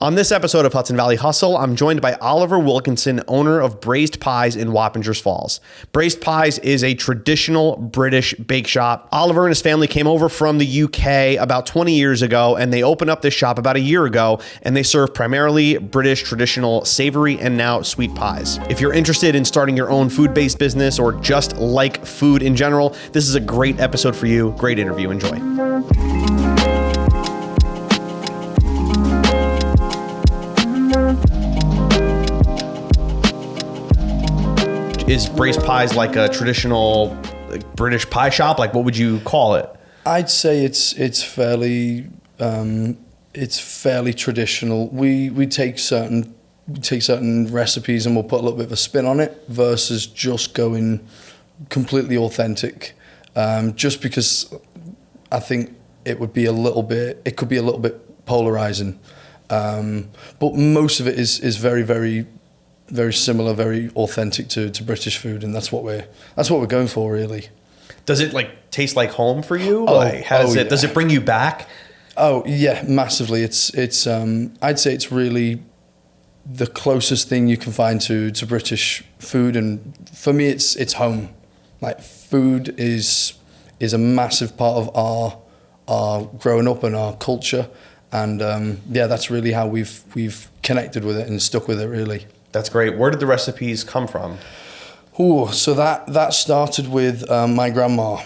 On this episode of Hudson Valley Hustle, I'm joined by Oliver Wilkinson, owner of Braised Pies in Wappingers Falls. Braised Pies is a traditional British bake shop. Oliver and his family came over from the UK about 20 years ago, and they opened up this shop about a year ago, and they serve primarily British traditional savory and now sweet pies. If you're interested in starting your own food-based business or just like food in general, this is a great episode for you. Great interview. Enjoy. Is Braised Pies like a traditional British pie shop? Like, what would you call it? I'd say it's fairly traditional. We take certain recipes and we'll put a little bit of a spin on it versus just going completely authentic. Just because I think it could be a little bit polarizing. But most of it is very, very, very similar, very authentic to British food, and that's what we're going for, really. Does it like taste like home for you? Does it bring you back? Oh yeah, massively. It's I'd say it's really the closest thing you can find to British food, and for me it's home. Like, food is a massive part of our growing up and our culture, and that's really how we've connected with it and stuck with it, really. That's great. Where did the recipes come from? So that started with my grandma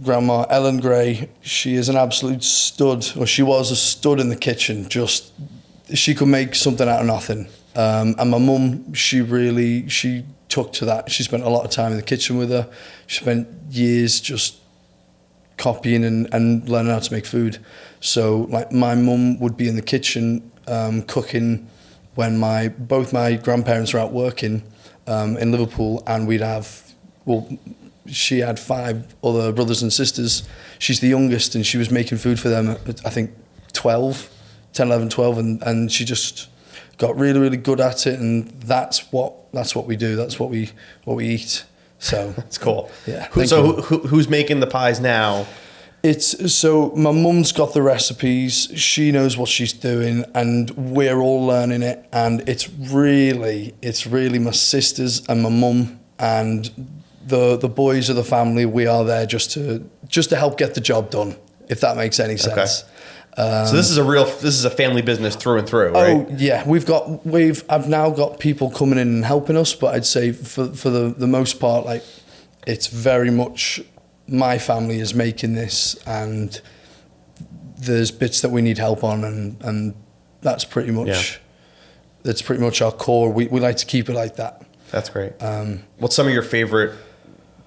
Ellen Gray. She is an absolute stud, or she was a stud in the kitchen. Just, she could make something out of nothing. And my mum, she took to that. She spent a lot of time in the kitchen with her. She spent years just copying and learning how to make food. So like, my mum would be in the kitchen cooking when both my grandparents were out working in Liverpool, and she had 5 other brothers and sisters. She's the youngest, and she was making food for them at, I think, 10, 11, 12, and she just got really, really good at it, and that's what we do. That's what we eat. So that's cool. Yeah. Who's making the pies now? So my mum's got the recipes. She knows what she's doing, and we're all learning it. And it's really my sisters and my mum and the boys of the family. We are there just to help get the job done, if that makes any sense. Okay. So this is a family business through and through, right? Oh yeah, I've now got people coming in and helping us, but I'd say for the most part, like, it's very much my family is making this, and there's bits that we need help on, and that's pretty much our core. We like to keep it like that. That's great. What's some of your favorite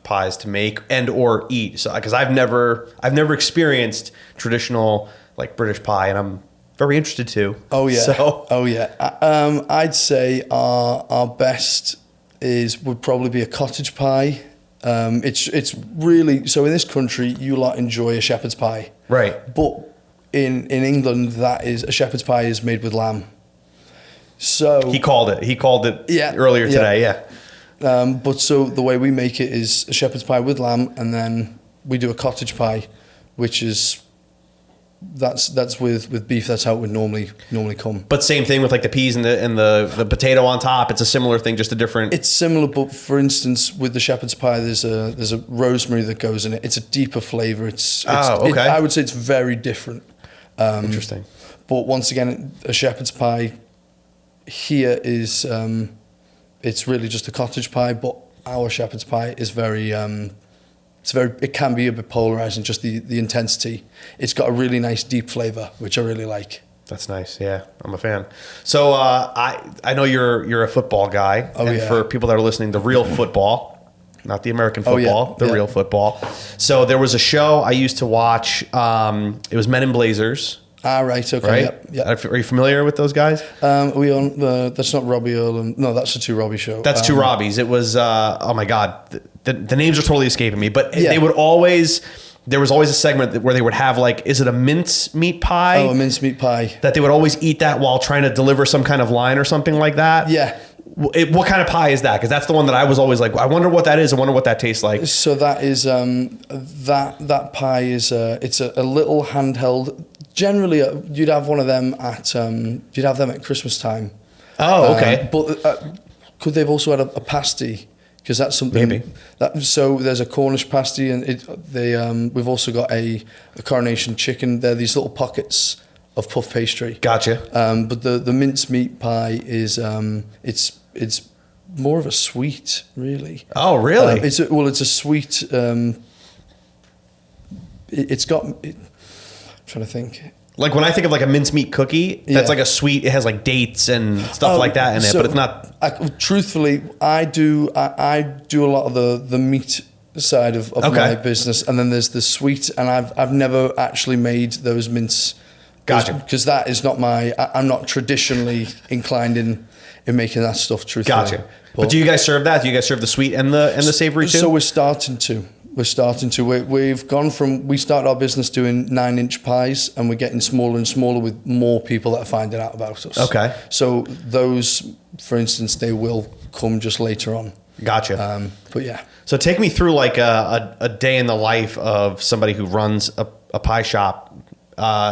pies to make and or eat? So, because I've never experienced traditional like British pie, and I'm very interested to. Oh yeah. I'd say our best would probably be a cottage pie. It's really, so in this country you lot enjoy a shepherd's pie, right? But in England, a shepherd's pie is made with lamb. So he called it earlier today. Yeah. But so the way we make it is a shepherd's pie with lamb, and then we do a cottage pie, which is that's with beef. That's how it would normally come. But same thing with like the peas and the potato on top. It's a similar thing, just a different. It's similar, but for instance, with the shepherd's pie, there's a rosemary that goes in it. It's a deeper flavor. I would say it's very different. Interesting. But once again, a shepherd's pie here is it's really just a cottage pie. But our shepherd's pie is very. It can be a bit polarizing, just the intensity. It's got a really nice deep flavor, which I really like. That's nice. Yeah, I'm a fan. So I know you're a football guy. Oh, and for people that are listening, the real football, not the American football, the real football. So there was a show I used to watch. It was Men in Blazers. Ah, right. Okay. Right? Yep. Are you familiar with those guys? That's not Robbie Earl. No, that's the Two Robbie show. That's Two Robbies. It was, oh my God. The names are totally escaping me, but they would always, there was always a segment where they would have like, is it a mince meat pie? Oh, a mince meat pie. That they would always eat that while trying to deliver some kind of line or something like that. Yeah. What kind of pie is that? Because that's the one that I was always like, I wonder what that is. I wonder what that tastes like. So that is, that pie is, it's a little handheld Generally, you'd have one of them at Christmas time. Oh, okay. But could they've also had a pasty? Because that's something. Maybe. So there's a Cornish pasty, and we've also got a coronation chicken. They're these little pockets of puff pastry. Gotcha. But the mince meat pie is it's more of a sweet, really. Oh, really? It's a sweet. It's got. I'm trying to think. Like when I think of like a mincemeat cookie, that's like a sweet. It has like dates and stuff like that in it, but it's not. Truthfully, I do a lot of the meat side of my business, and then there's the sweet, and I've never actually made those mince. Gotcha. Because that is not I'm not traditionally inclined in making that stuff. Truthfully. Gotcha. But do you guys serve that? Do you guys serve the sweet and the savory too? So we're starting to. We've gone from, we started our business doing 9-inch pies, and we're getting smaller and smaller with more people that are finding out about us. Okay. So those, for instance, they will come just later on. Gotcha. But yeah. So take me through like a day in the life of somebody who runs a pie shop.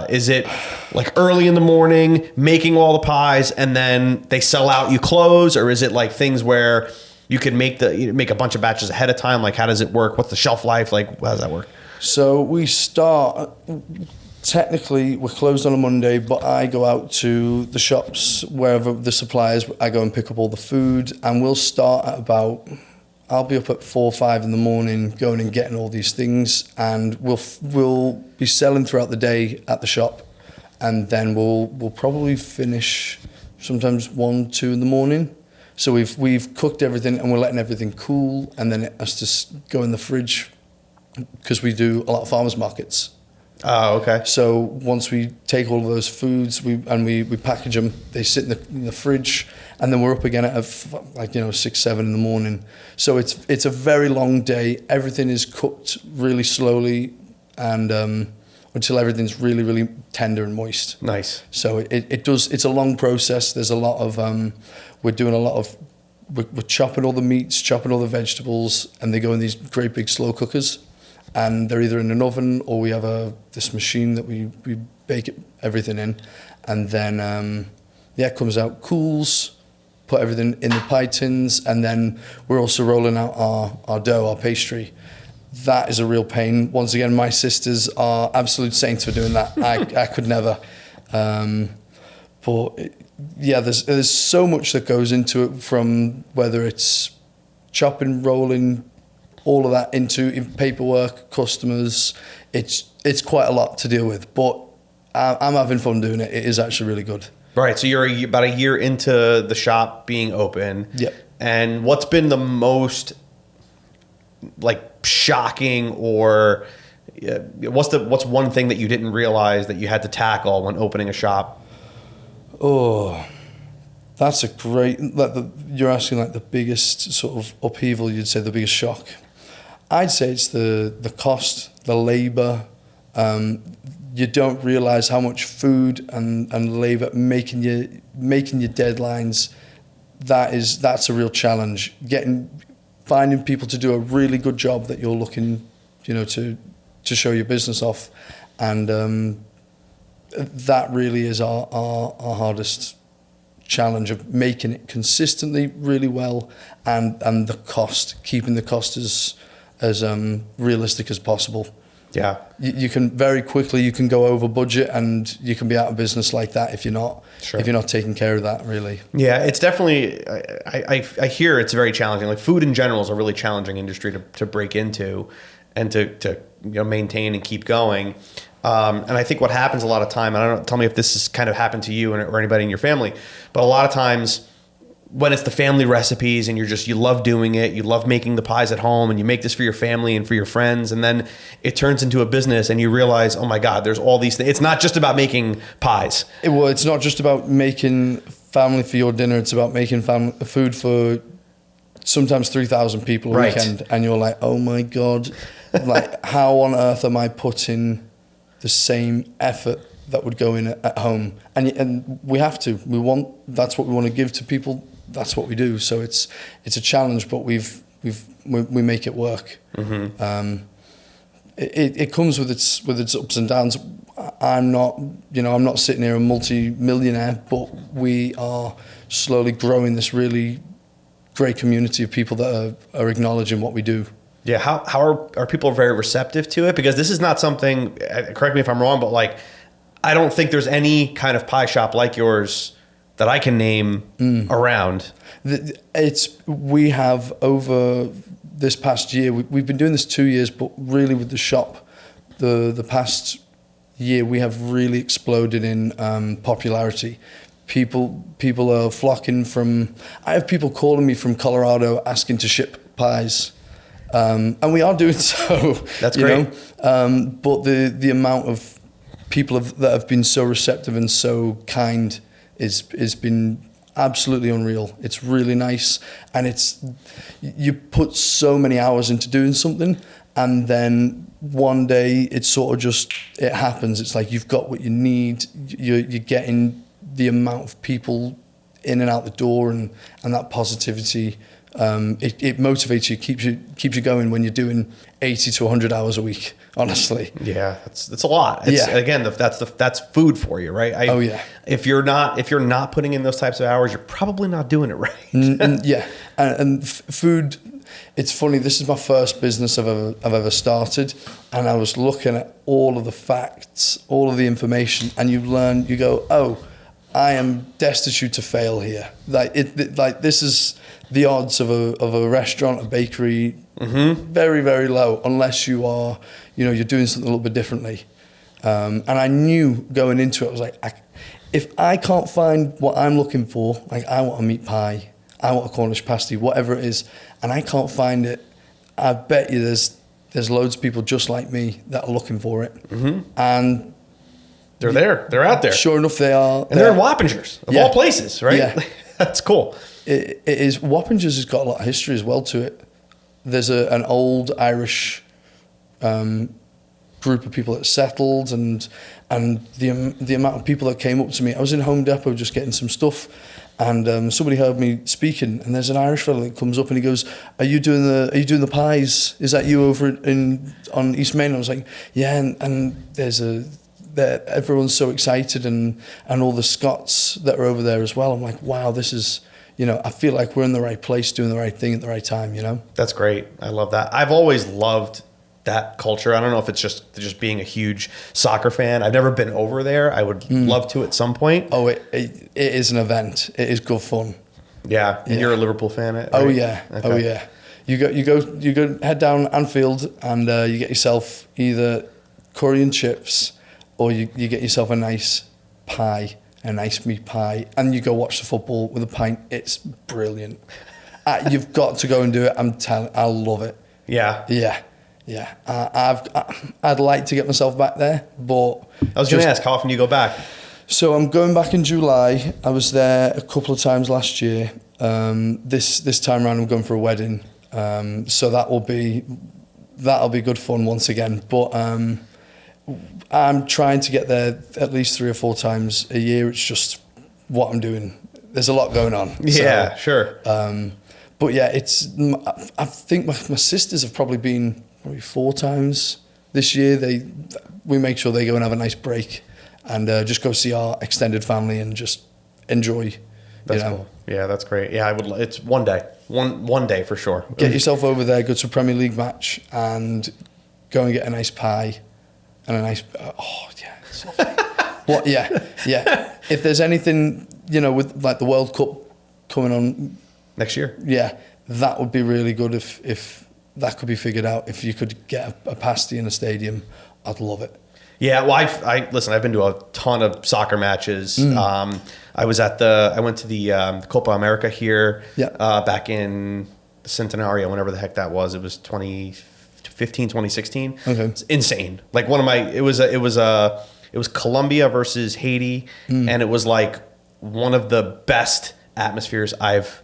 Is it like early in the morning making all the pies and then they sell out, you close, or is it like things where you can make a bunch of batches ahead of time? Like, how does it work? What's the shelf life? Like, how does that work? So we start, technically we're closed on a Monday, but I go out to the shops, wherever the suppliers, I go and pick up all the food, and we'll start at I'll be up at 4 or 5 in the morning going and getting all these things, and we'll be selling throughout the day at the shop, and then we'll probably finish sometimes 1, 2 in the morning. So we've cooked everything and we're letting everything cool, and then it has to go in the fridge because we do a lot of farmers markets. Oh, okay. So once we take all of those foods, we package them, they sit in the fridge, and then we're up again at 6, 7 in the morning. So it's a very long day. Everything is cooked really slowly, and until everything's really, really tender and moist. Nice. So it's a long process. There's a lot of we're chopping all the meats, chopping all the vegetables, and they go in these great big slow cookers, and they're either in an oven or we have this machine that we bake everything in, and then it comes out, cools, put everything in the pie tins, and then we're also rolling out our dough, our pastry. That is a real pain. Once again, my sisters are absolute saints for doing that. I could never. There's so much that goes into it, from whether it's chopping, rolling, all of that into paperwork, customers. It's quite a lot to deal with, but I'm having fun doing it. It is actually really good. Right. So you're about a year into the shop being open. Yep. And what's been the most like shocking, or what's one thing that you didn't realize that you had to tackle when opening a shop? Oh, that's a great. You're asking like the biggest sort of upheaval. You'd say the biggest shock. I'd say it's the cost, the labor. You don't realize how much food and labor making your deadlines. That's a real challenge. Finding people to do a really good job that you're looking, to show your business off, and that really is our hardest challenge, of making it consistently really well, and the cost, keeping the cost as realistic as possible. Yeah, you can very quickly, you can go over budget, and you can be out of business like that if you're not taking care of that, really. Yeah, it's definitely, I hear it's very challenging. Like food in general is a really challenging industry to break into and to maintain and keep going. And I think what happens a lot of time, and I don't know, tell me if this has kind of happened to you or anybody in your family, but a lot of times when it's the family recipes and you love doing it, you love making the pies at home, and you make this for your family and for your friends, and then it turns into a business and you realize, oh my God, there's all these things. It's not just about making pies. It's not just about making family for your dinner. It's about making food for sometimes 3,000 people a weekend. And you're like, oh my God, like how on earth am I putting the same effort that would go in at home? And we have to. That's what we want to give to people. That's what we do. So it's a challenge, but we make it work. Mm-hmm. it comes with its ups and downs. I'm not sitting here a multi-millionaire, but we are slowly growing this really great community of people that are acknowledging what we do. Yeah, how are people very receptive to it? Because this is not something, correct me if I'm wrong, but like, I don't think there's any kind of pie shop like yours that I can name around. We have over this past year, we've been doing this 2 years, but really with the shop, the past year we have really exploded in popularity. People are flocking from. I have people calling me from Colorado asking to ship pies, and we are doing so. That's great. But the amount of people that have been so receptive and so kind is been absolutely unreal. It's really nice, and you put so many hours into doing something, and then one day it happens. It's like you've got what you need. You're getting the amount of people in and out the door, and that positivity. It motivates you, keeps you going when you're doing 80 to 100 hours a week. Honestly, yeah, that's a lot. Again, that's food for you, right? Oh yeah. If you're not putting in those types of hours, you're probably not doing it right. Yeah, and food. It's funny. This is my first business I've ever started, and I was looking at all of the facts, all of the information, and you go, oh, I am destitute to fail here. Like this is the odds of a restaurant, a bakery, very, very low, unless you are, you're doing something a little bit differently. And I knew going into it, I was like, if I can't find what I'm looking for, like I want a meat pie, I want a Cornish pasty, whatever it is, and I can't find it, I bet you there's loads of people just like me that are looking for it. And they're there. They're out there. Sure enough, they are. And they're in Wappingers, of all places, right? Yeah. That's cool. It is. Wappingers has got a lot of history as well to it. There's an old Irish group of people that settled, and the amount of people that came up to me. I was in Home Depot just getting some stuff, and somebody heard me speaking, and there's an Irish fellow that comes up and he goes, "Are you doing the pies? Is that you over on East Main?" And I was like, "Yeah," and everyone's so excited, and all the Scots that are over there as well. I'm like, wow, this is, I feel like we're in the right place doing the right thing at the right time, That's great. I love that. I've always loved that culture. I don't know if it's just being a huge soccer fan. I've never been over there. I would love to at some point. Oh, it is an event. It is good fun. Yeah. And you're a Liverpool fan, right? Oh yeah. Okay. Oh yeah. You go head down Anfield, and you get yourself either curry and chips, or you get yourself a nice pie, a nice meat pie, and you go watch the football with a pint. It's brilliant. You've got to go and do it. I'm telling. I love it. Yeah. Yeah. Yeah. I'd like to get myself back there, but I was going to ask, how often do you go back? So I'm going back in July. I was there a couple of times last year. This time around, I'm going for a wedding. So that'll be good fun once again. But I'm trying to get there at least 3 or 4 times a year. It's just what I'm doing. There's a lot going on. Yeah, so, sure. But yeah, I think my sisters have probably been 4 times this year. We make sure they go and have a nice break, and just go see our extended family and just enjoy. That's cool. Yeah, that's great. Yeah, I would. It's one day for sure. Get yourself over there, go to a Premier League match, and go and get a nice pie and a nice. Oh yeah. So what? Yeah. If there's anything, with like the World Cup coming on next year, yeah, that would be really good if that could be figured out. If you could get a pasty in a stadium, I'd love it. Yeah, well, listen. I've been to a ton of soccer matches. I went to the Copa America here. Back in the Centenario, whenever the heck that was. It was 2015, 2016. Okay, it's insane. Like it was Colombia versus Haiti, and it was like one of the best atmospheres I've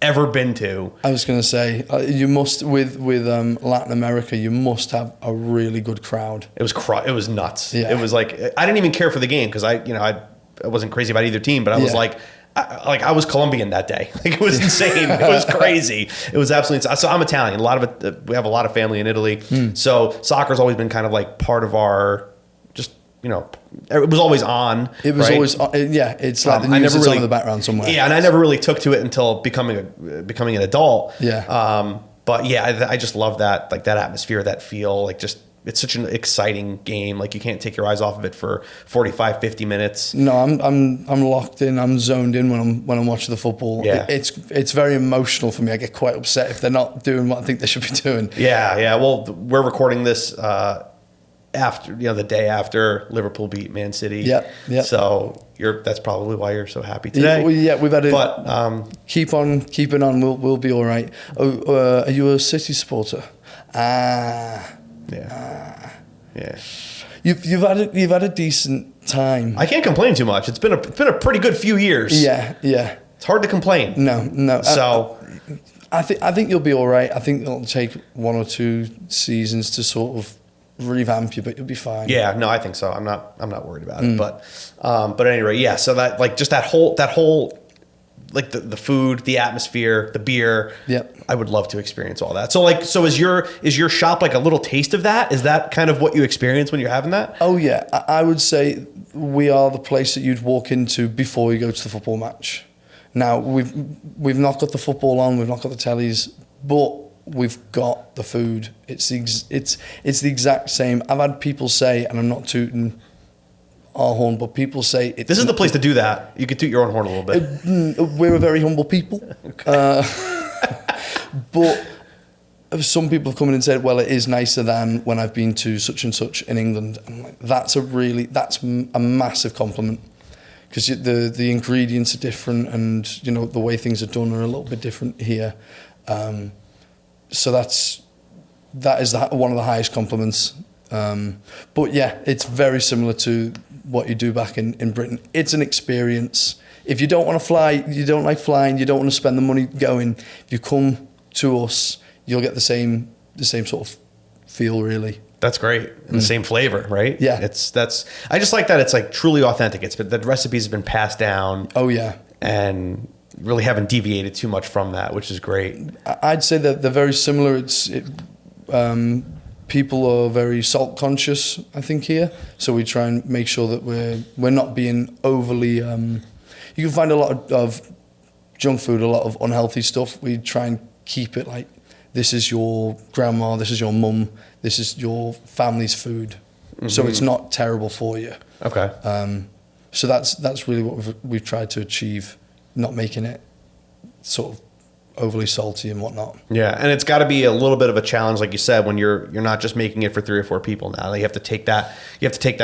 ever been to. I was going to say, you must with Latin America, you must have a really good crowd. It was nuts. Yeah. It was like I didn't even care for the game because I wasn't crazy about either team, but I was like, I was Colombian that day. Like, it was insane. It was crazy. It was absolutely insane. So I'm Italian. A lot of it, we have a lot of family in Italy. So soccer's always been kind of like part of our, just, you know, it was always on. It was right? always, yeah, it's like the news is on in the background somewhere. Yeah, and I never really took to it until becoming an adult. Yeah. But yeah, I just love that, like that atmosphere, that feel, like just, it's such an exciting game. Like, you can't take your eyes off of it for 45, 50 minutes. No, I'm locked in. I'm zoned in when I'm watching the football. Yeah. It's very emotional for me. I get quite upset if they're not doing what I think they should be doing. Yeah. Well, we're recording this after, the day after Liverpool beat Man City. Yeah. So that's probably why you're so happy today. Yeah, we've had keep on keeping on. We'll be all right. Are you a City supporter? Yeah. You've had a decent time. I can't complain too much. It's been a pretty good few years. Yeah. It's hard to complain. No. So I think you'll be all right. I think it'll take 1 or 2 seasons to sort of revamp you, but you'll be fine. Yeah, no, I think so. I'm not worried about it. But at any rate, yeah. So that, like, just that whole like the food, the atmosphere, the beer. Yep. I would love to experience all that. So is your shop like a little taste of that? Is that kind of what you experience when you're having that? Oh yeah, I would say we are the place that you'd walk into before you go to the football match. Now we've not got the football on, we've not got the tellies, but we've got the food. It's the exact same. I've had people say, and I'm not tooting our horn, but people say this is the place to do that. You could toot your own horn a little bit. We're a very humble people. But some people have come in and said, well, it is nicer than when I've been to such and such in England. I'm like, that's a massive compliment, because the ingredients are different, and the way things are done are a little bit different here. So that is one of the highest compliments. But yeah, it's very similar to what you do back in Britain. It's an experience. If you don't want to fly, you don't like flying, you don't want to spend the money going, if you come to us, you'll get the same sort of feel, really. That's great. And the same flavor, right? Yeah. I just like that it's like truly authentic. The recipes have been passed down. Oh yeah. And really haven't deviated too much from that, which is great. I'd say that they're very similar. People are very salt conscious, I think, here. So we try and make sure that we're not being overly. You can find a lot of junk food, a lot of unhealthy stuff. We try and keep it like, this is your grandma, this is your mum, this is your family's food. Mm-hmm. So it's not terrible for you. Okay. So that's really what we've tried to achieve, not making it sort of overly salty and whatnot. Yeah, and it's got to be a little bit of a challenge, like you said, when you're not just making it for 3 or 4 people now. You have to take that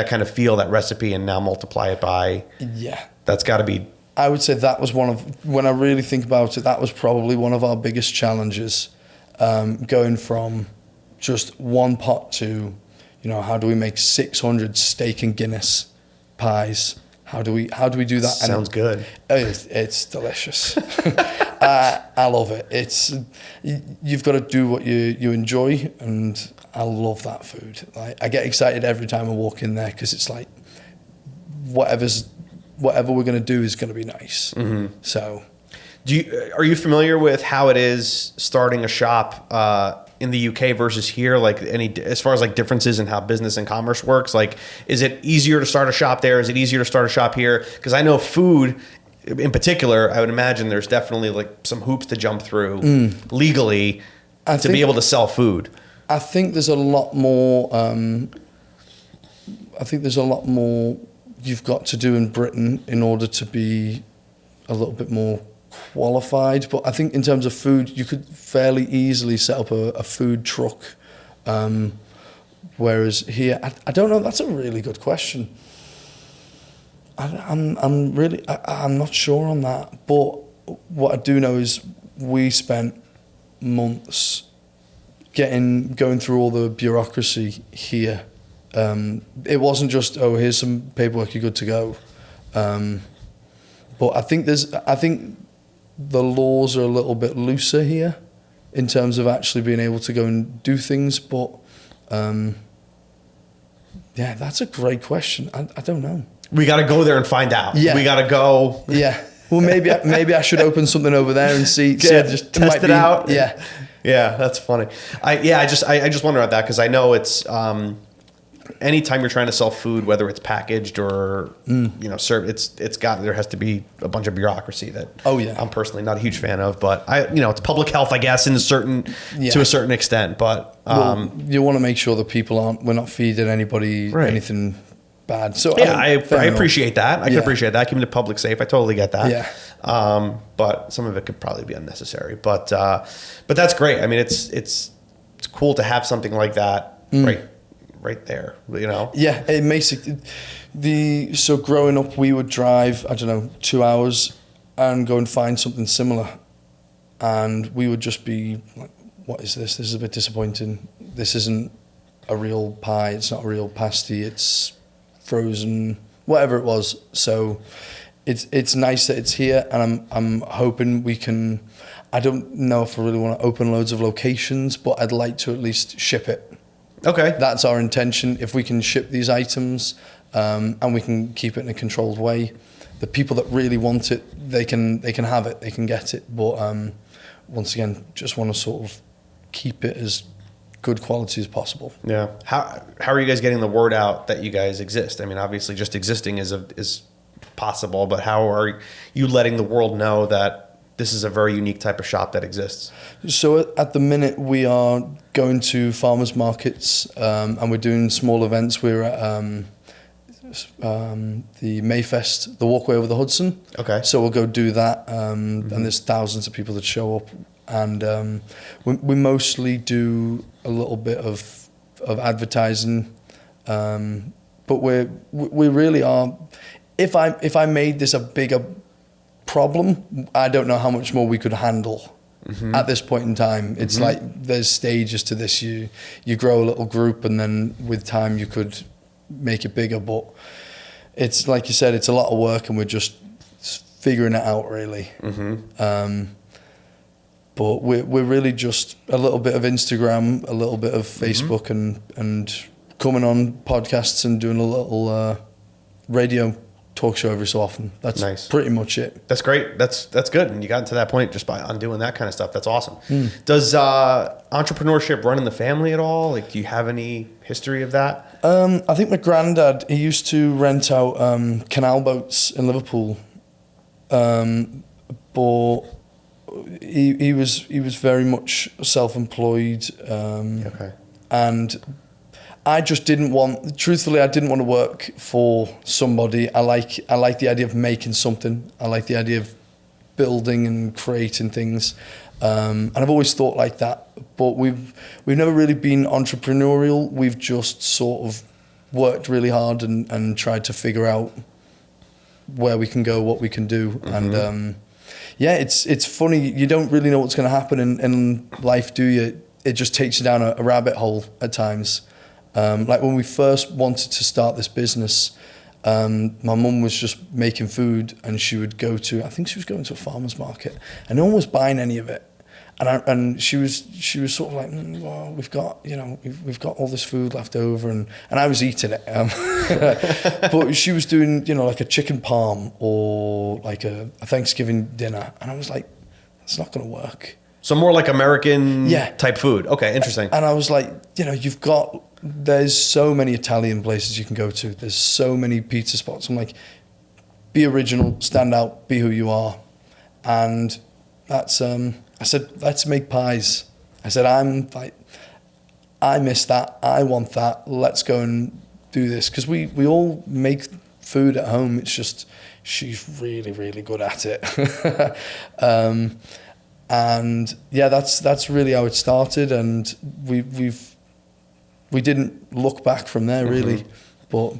kind of feel, that recipe, and now multiply it by. Yeah. That's got to be. I would say that was when I really think about it, that was probably one of our biggest challenges, going from just one pot to, how do we make 600 steak and Guinness pies? How do we do that? Sounds good. It's delicious. I love it. You've got to do what you enjoy, and I love that food. I get excited every time I walk in there, because it's like whatever we're going to do is going to be nice. Mm-hmm. So, are you familiar with how it is starting a shop in the UK versus here? Like, as far as like differences in how business and commerce works? Like, is it easier to start a shop there? Is it easier to start a shop here? Because I know food in particular, I would imagine there's definitely like some hoops to jump through legally to be able to sell food. I think there's a lot more. You've got to do in Britain in order to be a little bit more qualified. But I think in terms of food, you could fairly easily set up a food truck. Whereas here, I don't know. That's a really good question. I'm not sure on that. But what I do know is we spent months going through all the bureaucracy here. It wasn't just, here's some paperwork, you're good to go. But I think the laws are a little bit looser here in terms of actually being able to go and do things. But yeah, that's a great question. I don't know. We got to go there and find out. Yeah. We got to go. Yeah. Well, maybe I should open something over there and see. Just test it out. Yeah. Yeah, that's funny. I just wonder about that because I know it's anytime you're trying to sell food, whether it's packaged or served, there has to be a bunch of bureaucracy that I'm personally not a huge fan of. But it's public health, I guess, to a certain extent. But you want to make sure that we're not feeding anybody anything bad. So I appreciate that. I can appreciate that. Keeping the public safe. I totally get that. Yeah. But some of it could probably be unnecessary. But that's great. I mean, it's cool to have something like that right there. Yeah, it makes it. So growing up, we would drive 2 hours and go and find something similar, and we would just be like, "What is this? This is a bit disappointing. This isn't a real pie. It's not a real pasty. It's frozen, whatever it was." So it's nice that it's here, and I'm hoping we can. I don't know if I really want to open loads of locations, but I'd like to at least ship it. Okay, that's our intention. If we can ship these items and we can keep it in a controlled way, the people that really want it, they can have it, they can get it. But once again, just want to sort of keep it as good quality as possible. Yeah. How are you guys getting the word out that you guys exist? I mean, obviously, just existing is possible, but how are you letting the world know that this is a very unique type of shop that exists? So at the minute, we are going to farmers markets and we're doing small events. We're at the Mayfest, the walkway over the Hudson. Okay. So we'll go do that, and there's thousands of people that show up. And we mostly do a little bit of advertising, but we really are. If I made this a bigger problem, I don't know how much more we could handle at this point in time. It's like there's stages to this. You grow a little group, and then with time you could make it bigger. But it's like you said, it's a lot of work, and we're just figuring it out really. But we're really just a little bit of Instagram, a little bit of Facebook, and coming on podcasts and doing a little radio talk show every so often. That's nice. Pretty much it. That's great. That's good. And you got to that point just by doing that kind of stuff. That's awesome. Does entrepreneurship run in the family at all? Like, do you have any history of that? I think my granddad, he used to rent out canal boats in Liverpool, but he was very much self-employed, and I just didn't want. Truthfully, I didn't want to work for somebody. I like the idea of making something. I like the idea of building and creating things, and I've always thought like that. But we've never really been entrepreneurial. We've just sort of worked really hard and tried to figure out where we can go, what we can do, and yeah, it's funny. You don't really know what's going to happen in life, do you? It just takes you down a rabbit hole at times. Like when we first wanted to start this business, my mum was just making food, and she would go to, I think she was going to a farmer's market, and no one was buying any of it. And she was sort of like, well, we've got all this food left over, and I was eating it. But she was doing, like a chicken parm or like a Thanksgiving dinner, and I was like, that's not going to work. So more like American type food. Okay, interesting. And I was like, there's so many Italian places you can go to. There's so many pizza spots. I'm like, be original, stand out, be who you are. And that's, I said, let's make pies. I said, I miss that. I want that. Let's go and do this. Because we all make food at home. It's just, she's really, really good at it. And yeah, that's really how it started. And we didn't look back from there really. But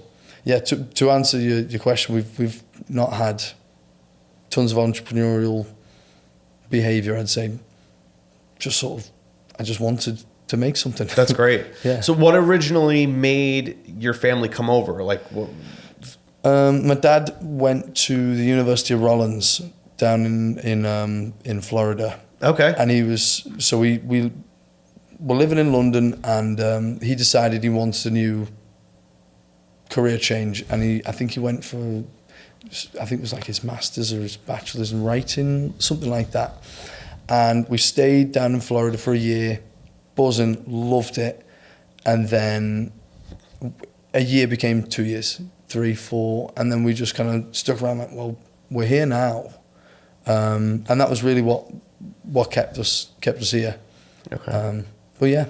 yeah, to answer your question, we've not had tons of entrepreneurial behavior. I'd say just sort of, I just wanted to make something. That's great. Yeah. So what originally made your family come over? Like what? My dad went to the University of Rollins down in Florida. Okay. And he was, so we were living in London, and he decided he wanted a new career change, and I think he went for I think it was like his master's or his bachelor's in writing, something like that. And we stayed down in Florida for a year, buzzing, loved it. And then a year became 2 years, 3, 4. And then we just kind of stuck around like, well, we're here now. And that was really what kept us here. Okay. But yeah.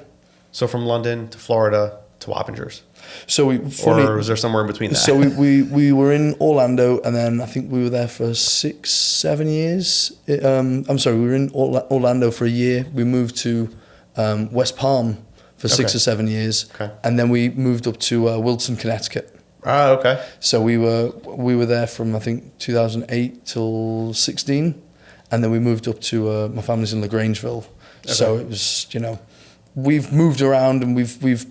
So from London to Florida to Wappingers. So or was there somewhere in between that? So we were in Orlando, and then I think we were there for 6, 7 years. I'm sorry, we were in Orlando for a year. We moved to West Palm for 6 or 7 years, and then we moved up to Wilton, Connecticut. Oh, okay. So we were there from I think 2008 till 16, and then we moved up to my family's in LaGrangeville. Okay. So it was, you know, we've moved around and we've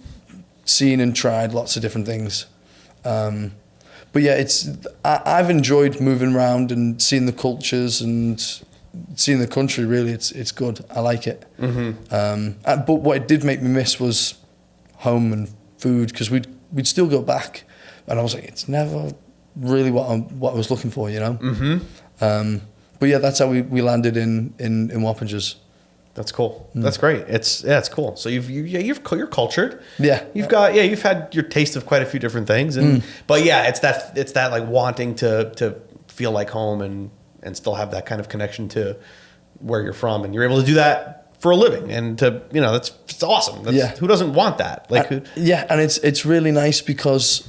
seen and tried lots of different things. But yeah, I've enjoyed moving around and seeing the cultures and seeing the country. Really, it's good. I like it. Mm-hmm. But what it did make me miss was home and food, because we'd still go back, and I was like, it's never really what I was looking for, you know. Mm-hmm. But yeah, that's how we landed in Wappingers. That's cool. Mm. That's great. It's cool. So you're cultured. Yeah. You've had your taste of quite a few different things, and but yeah, it's that like wanting to feel like home and still have that kind of connection to where you're from, and you're able to do that for a living, and it's awesome. Who doesn't want that? Yeah, and it's really nice because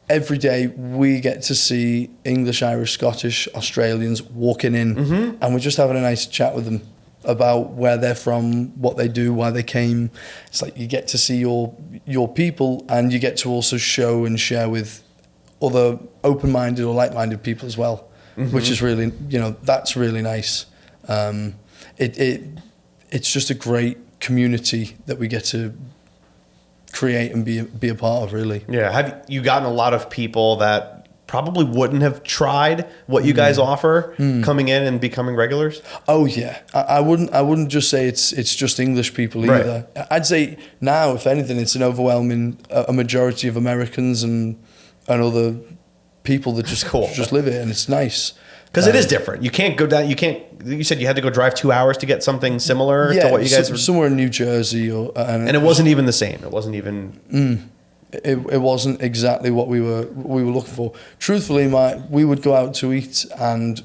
every day we get to see English, Irish, Scottish, Australians walking in, and we're just having a nice chat with them about where they're from, what they do, why they came. It's like you get to see your people, and you get to also show and share with other open-minded or like-minded people as well, which is really, that's really nice. It's just a great community that we get to create and be a part of, really. Yeah. Have you gotten a lot of people that probably wouldn't have tried what you guys offer coming in and becoming regulars? Oh yeah. I wouldn't just say it's just English people either. Right. I'd say now, if anything, it's an overwhelming a majority of Americans and other people that just live here, and it's nice. Because it is different. You can't go down. You said you had to go drive 2 hours to get something similar to what you guys were somewhere in New Jersey, and it wasn't even the same. It wasn't even. It wasn't exactly what we were looking for. Truthfully, we would go out to eat, and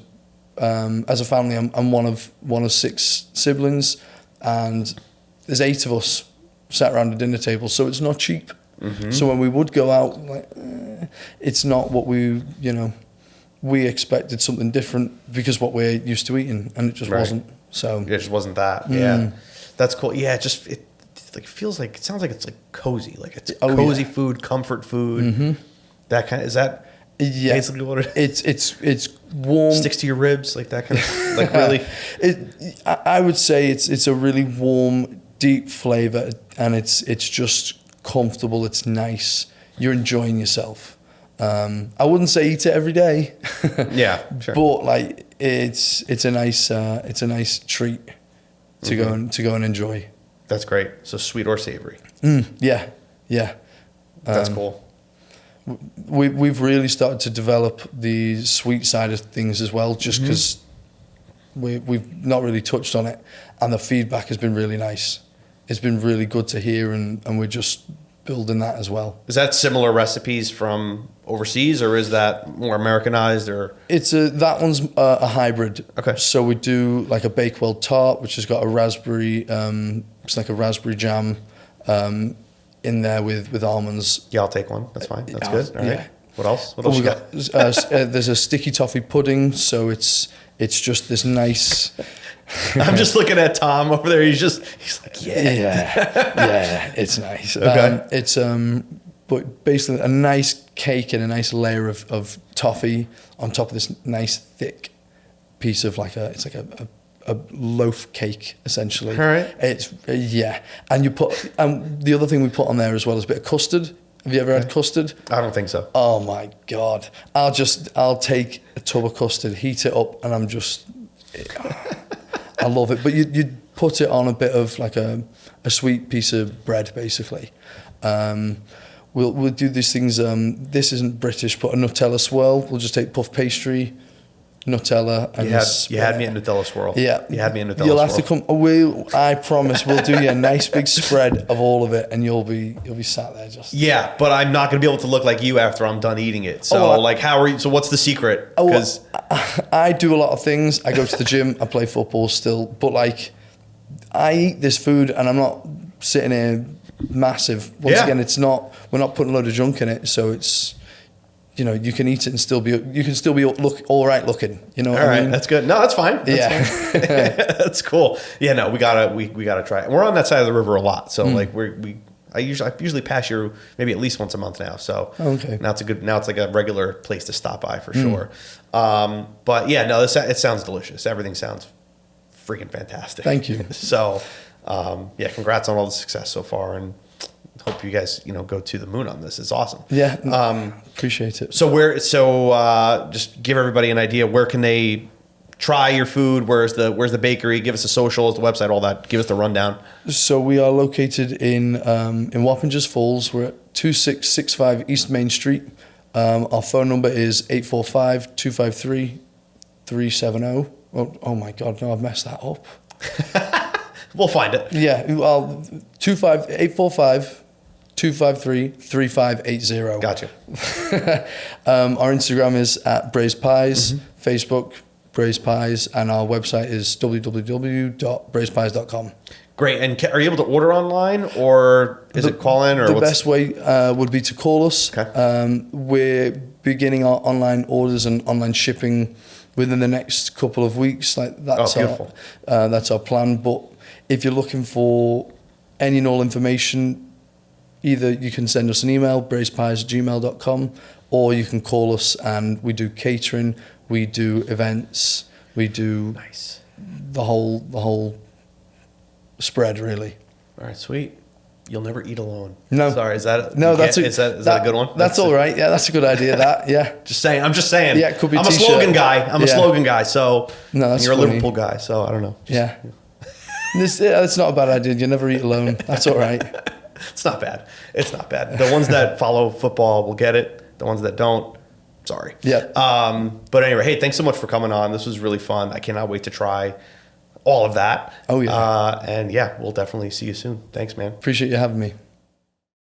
as a family, I'm one of 6 siblings, and there's 8 of us sat around a dinner table, so it's not cheap. Mm-hmm. So when we would go out, it's not what we expected something different because what we're used to eating, and it just wasn't. So it just wasn't that. Yeah, that's cool. Yeah, it feels like, it sounds like it's like cozy, like it's cozy food, comfort food. Mm-hmm. That kind of, is that basically what it is? It's warm, sticks to your ribs, like that kind of like really. I would say it's a really warm, deep flavor, and it's just comfortable. It's nice. You're enjoying yourself. I wouldn't say eat it every day. Yeah, sure. But like it's a nice treat to go and enjoy. That's great. So sweet or savory. Yeah. That's cool. We've really started to develop the sweet side of things as well, just because we've not really touched on it, and the feedback has been really nice. It's been really good to hear, and we're just building that as well. Is that similar recipes from overseas, or is that more Americanized? Or that one's a hybrid. Okay. So we do like a Bakewell tart, which has got a raspberry. It's like a raspberry jam in there with almonds. Yeah, I'll take one. That's fine. That's good. All right. Yeah. What else? What else you got? There's a sticky toffee pudding. So it's just this nice. I'm just looking at Tom over there. He's like, yeah, it's nice. Okay. It's but basically a nice cake and a nice layer of toffee on top of this nice thick piece of it's like a loaf cake essentially. All right. It's and you put the other thing we put on there as well is a bit of custard. Have you ever had custard? I don't think so. Oh my God! I'll take a tub of custard, heat it up, and I love it. But you put it on a bit of like a sweet piece of bread, basically. we'll do these things. This isn't British, but a Nutella swirl. We'll just take puff pastry, Nutella, and you had me at Nutella swirl. Yeah, you had me at Nutella. You'll have to come. I promise we'll do you a nice big spread of all of it, and you'll be sat there just. Yeah, but I'm not going to be able to look like you after I'm done eating it. So how are you? So what's the secret? Because I do a lot of things. I go to the gym. I play football still, but like I eat this food, and I'm not sitting here massive. Once again, it's not. We're not putting a load of junk in it, so it's. You can eat it and still be look all right looking. You know what I mean? That's good. No, that's fine. That's fine. That's cool. Yeah, no, we gotta try it. And we're on that side of the river a lot, so like I usually pass you maybe at least once a month now. So now it's like a regular place to stop by for sure. But yeah, no, it sounds delicious. Everything sounds freaking fantastic. Thank you. So congrats on all the success so far, and hope you guys go to the moon on this. It's awesome. Yeah, appreciate it. So just give everybody an idea. Where can they try your food? Where's the bakery? Give us the socials, the website, all that. Give us the rundown. So we are located in Wappingers Falls. We're at 2665 East Main Street. Our phone number is 845-253-370. Oh my God, no, I've messed that up. We'll find it. Yeah, 845-253-3580. Gotcha. Our Instagram is at Braised Pies, Facebook Braised Pies, and our website is www.braisedpies.com. Great. And are you able to order online, or is it call in? Or the best way would be to call us. Okay. We're beginning our online orders and online shipping within the next couple of weeks. That's our plan. But if you're looking for any and all information, either you can send us an email, braisedpies@gmail.com, or you can call us, and we do catering, we do events, we do the whole spread, really. All right, sweet. You'll never eat alone. No. Sorry, is that a good one? That's all right. Yeah, that's a good idea, that. Yeah. I'm just saying. Yeah, it could be I'm t-shirt. a slogan guy. I'm a slogan guy, so no, that's you're funny. a Liverpool guy, so I don't know. It's not a bad idea. You never eat alone. That's all right. It's not bad. The ones that follow football will get it. The ones that don't, sorry. Yeah. But anyway, hey, thanks so much for coming on. This was really fun. I cannot wait to try all of that. Oh, yeah. And yeah, we'll definitely see you soon. Thanks, man. Appreciate you having me.